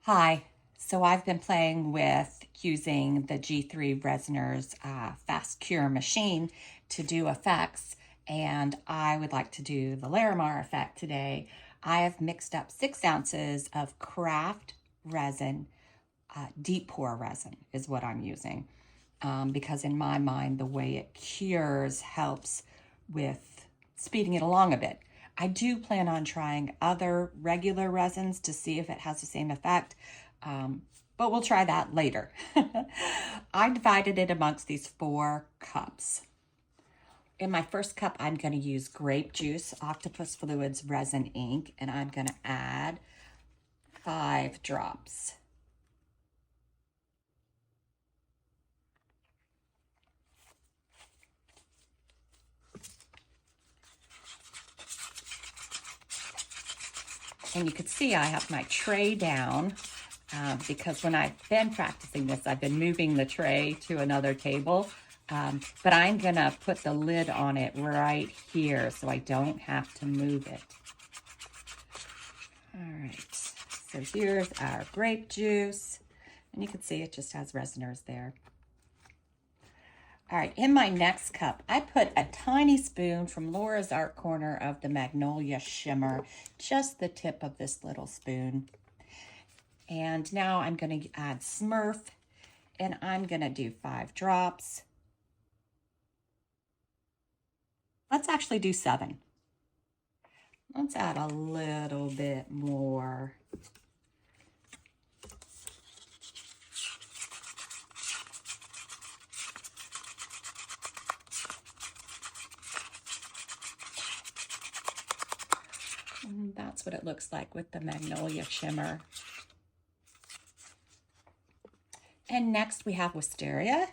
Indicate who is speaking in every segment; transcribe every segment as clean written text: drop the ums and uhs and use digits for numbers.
Speaker 1: Hi, so I've been playing with using the G3 Resiners fast cure machine to do effects, and I would like to do the Larimar effect today. I have mixed up 6 ounces of craft resin, deep pour resin is what I'm using, because in my mind the way it cures helps with speeding it along a bit. I do plan on trying other regular resins to see if it has the same effect, but we'll try that later. I divided it amongst these 4 cups. In my first cup, I'm going to use grape juice, Octopus Fluids Resin Ink, and I'm going to add 5 drops. And you can see I have my tray down because when I've been practicing this, I've been moving the tray to another table. But I'm gonna put the lid on it right here so I don't have to move it. All right, so here's our grape juice. And you can see it just has Resiners there. All right, in my next cup, I put a tiny spoon from Laura's Art Corner of the Magnolia Shimmer, just the tip of this little spoon. And now I'm going to add Smurf, and I'm going to do 5 drops. Let's actually do 7. Let's add a little bit more. And that's what it looks like with the Magnolia Shimmer. And next we have Wisteria.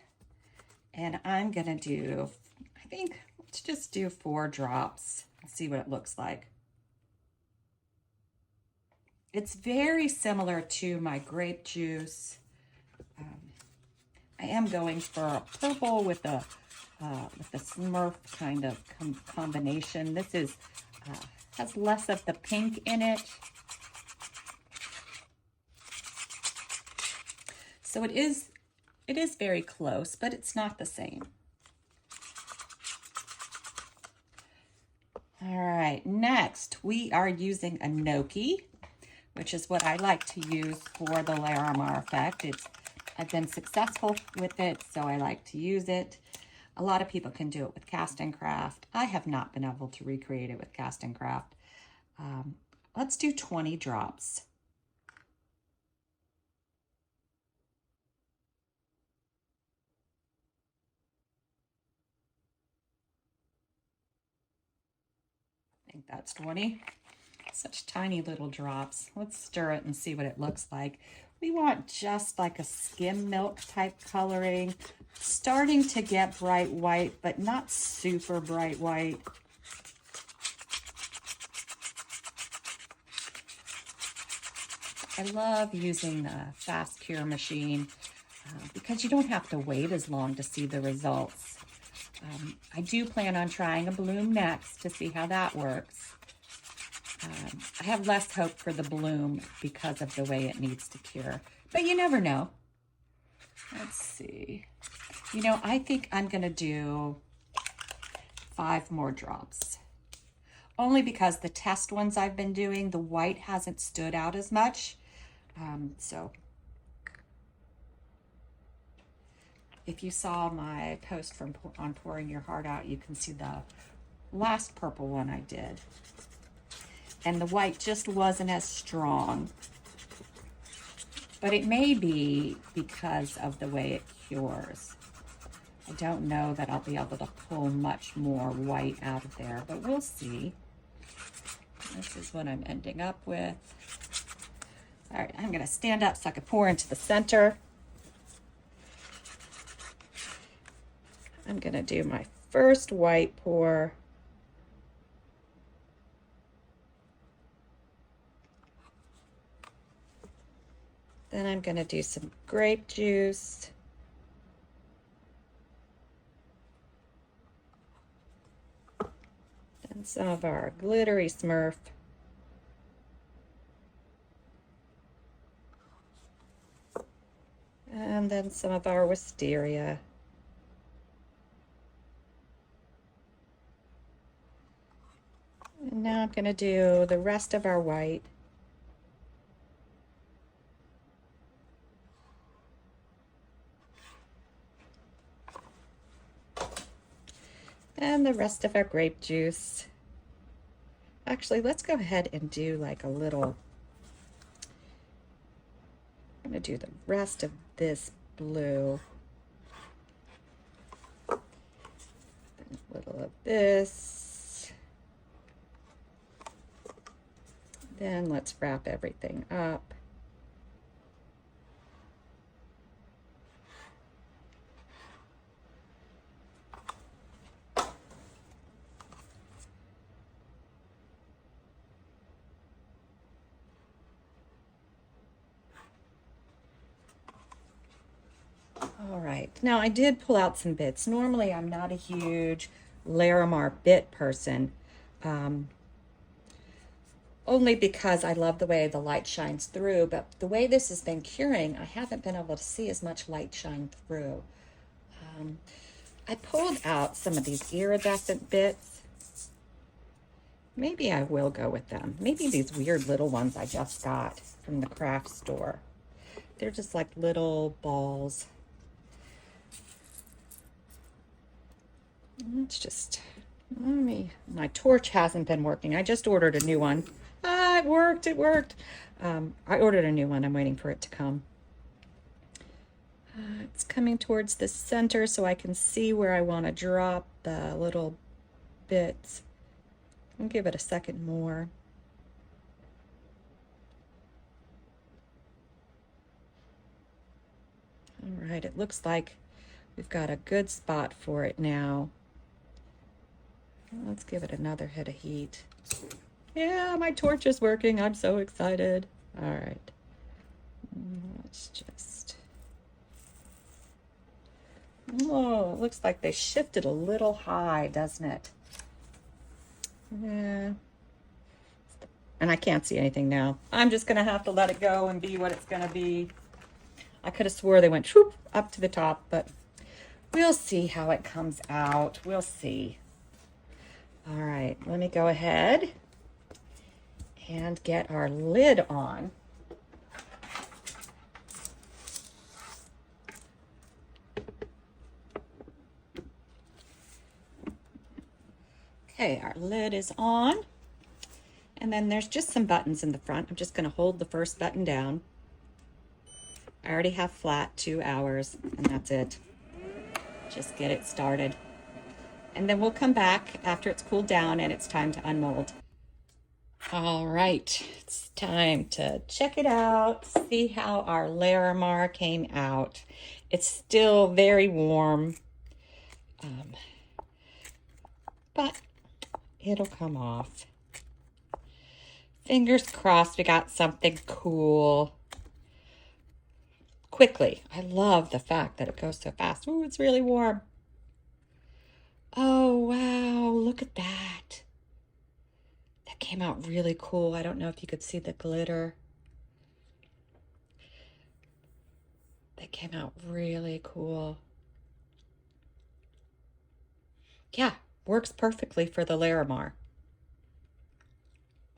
Speaker 1: And I'm gonna do, I think, let's just do 4 drops and see what it looks like. It's very similar to my grape juice. I am going for a purple with a Smurf kind of combination. This is has less of the pink in it. So it is very close, but it's not the same. All right, next we are using a gnocchi, which is what I like to use for the Larimar effect. I've been successful with it, so I like to use it. A lot of people can do it with cast and craft. I have not been able to recreate it with cast and craft. Let's do 20 drops. I think that's 20. Such tiny little drops. Let's stir it and see what it looks like. We want just like a skim milk type coloring, starting to get bright white, but not super bright white. I love using the fast cure machine because you don't have to wait as long to see the results. I do plan on trying a bloom next to see how that works. I have less hope for the bloom because of the way it needs to cure, but you never know. Let's see. You know, I think I'm gonna do 5 more drops. Only because the test ones I've been doing, the white hasn't stood out as much. So if you saw my post on Pouring Your Heart Out, you can see the last purple one I did. And the white just wasn't as strong. But it may be because of the way it cures. I don't know that I'll be able to pull much more white out of there, but we'll see. This is what I'm ending up with. All right, I'm gonna stand up so I can pour into the center. I'm gonna do my first white pour. Then I'm gonna do some grape juice. Then some of our glittery Smurf. And then some of our wisteria. And now I'm going to do the rest of our white. And the rest of our grape juice. Actually, let's go ahead and do like a little, I'm going to do the rest of this blue. A little of this. Then let's wrap everything up. All right, now I did pull out some bits. Normally I'm not a huge Larimar bit person, only because I love the way the light shines through, but the way this has been curing, I haven't been able to see as much light shine through. I pulled out some of these iridescent bits. Maybe I will go with them. Maybe these weird little ones I just got from the craft store. They're just like little balls. It's just, my torch hasn't been working. I just ordered a new one. It worked, it worked. I ordered a new one. I'm waiting for it to come. It's coming towards the center so I can see where I want to drop the little bits. I'll give it a second more. All right, it looks like we've got a good spot for it now. Let's give it another hit of heat. Yeah, my torch is working. I'm so excited. All right. Let's just... Oh, it looks like they shifted a little high, doesn't it? Yeah. And I can't see anything now. I'm just going to have to let it go and be what it's going to be. I could have swore they went whoop, up to the top, but we'll see how it comes out. We'll see. All right, let me go ahead and get our lid on. Okay, our lid is on. And then there's just some buttons in the front. I'm just going to hold the first button down. I already have flat 2 hours, and that's it. Just get it started. And then we'll come back after it's cooled down and it's time to unmold. All right, it's time to check it out, see how our Larimar came out. It's still very warm, but it'll come off. Fingers crossed we got something cool. Quickly. I love the fact that it goes so fast. Ooh, it's really warm. Oh, wow, look at that. That came out really cool. I don't know if you could see the glitter. That came out really cool. Yeah, works perfectly for the Larimar.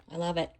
Speaker 1: I love it.